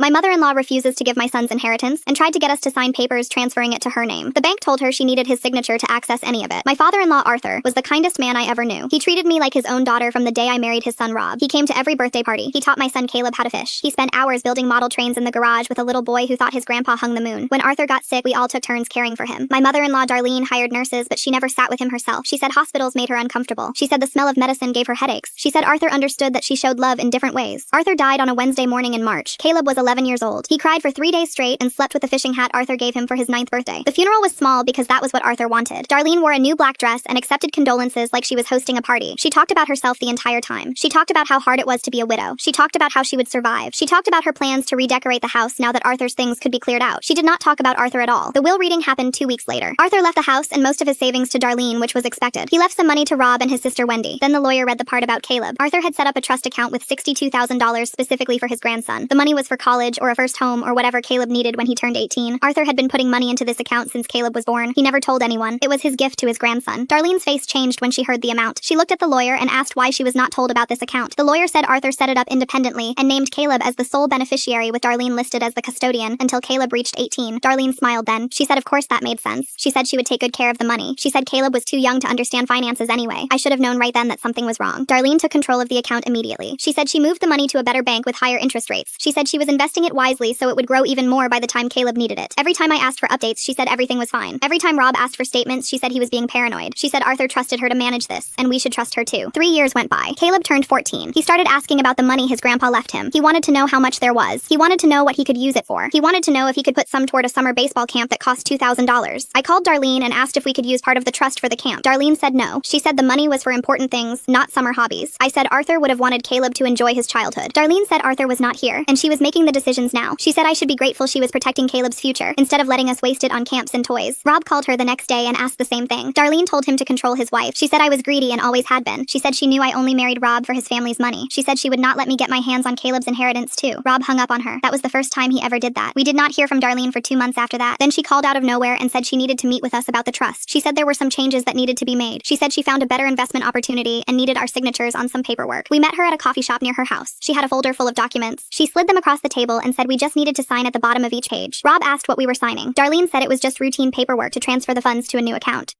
My mother-in-law refuses to give my son's inheritance and tried to get us to sign papers transferring it to her name. The bank told her she needed his signature to access any of it. My father-in-law, Arthur, was the kindest man I ever knew. He treated me like his own daughter from the day I married his son Rob. He came to every birthday party. He taught my son Caleb how to fish. He spent hours building model trains in the garage with a little boy who thought his grandpa hung the moon. When Arthur got sick, we all took turns caring for him. My mother-in-law, Darlene, hired nurses, but she never sat with him herself. She said hospitals made her uncomfortable. She said the smell of medicine gave her headaches. She said Arthur understood that she showed love in different ways. Arthur died on a Wednesday morning in March. Caleb was 11 years old. He cried for 3 days straight and slept with the fishing hat Arthur gave him for his 9th birthday. The funeral was small because that was what Arthur wanted. Darlene wore a new black dress and accepted condolences like she was hosting a party. She talked about herself the entire time. She talked about how hard it was to be a widow. She talked about how she would survive. She talked about her plans to redecorate the house now that Arthur's things could be cleared out. She did not talk about Arthur at all. The will reading happened 2 weeks later. Arthur left the house and most of his savings to Darlene, which was expected. He left some money to Rob and his sister Wendy. Then the lawyer read the part about Caleb. Arthur had set up a trust account with $62,000 specifically for his grandson. The money was for college or a first home or whatever Caleb needed when he turned 18. Arthur had been putting money into this account since Caleb was born. He never told anyone. It was his gift to his grandson. Darlene's face changed when she heard the amount. She looked at the lawyer and asked why she was not told about this account. The lawyer said Arthur set it up independently and named Caleb as the sole beneficiary with Darlene listed as the custodian until Caleb reached 18. Darlene smiled then. She said of course that made sense. She said she would take good care of the money. She said Caleb was too young to understand finances anyway. I should have known right then that something was wrong. Darlene took control of the account immediately. She said she moved the money to a better bank with higher interest rates. She said she was investing it wisely so it would grow even more by the time Caleb needed it. Every time I asked for updates, she said everything was fine. Every time Rob asked for statements, she said he was being paranoid. She said Arthur trusted her to manage this, and we should trust her too. 3 years went by. Caleb turned 14. He started asking about the money his grandpa left him. He wanted to know how much there was. He wanted to know what he could use it for. He wanted to know if he could put some toward a summer baseball camp that cost $2,000. I called Darlene and asked if we could use part of the trust for the camp. Darlene said no. She said the money was for important things, not summer hobbies. I said Arthur would have wanted Caleb to enjoy his childhood. Darlene said Arthur was not here, and she was making the decisions now. She said I should be grateful she was protecting Caleb's future, instead of letting us waste it on camps and toys. Rob called her the next day and asked the same thing. Darlene told him to control his wife. She said I was greedy and always had been. She said she knew I only married Rob for his family's money. She said she would not let me get my hands on Caleb's inheritance too. Rob hung up on her. That was the first time he ever did that. We did not hear from Darlene for 2 months after that. Then she called out of nowhere and said she needed to meet with us about the trust. She said there were some changes that needed to be made. She said she found a better investment opportunity and needed our signatures on some paperwork. We met her at a coffee shop near her house. She had a folder full of documents. She slid them across the table and said we just needed to sign at the bottom of each page. Rob asked what we were signing. Darlene said it was just routine paperwork to transfer the funds to a new account.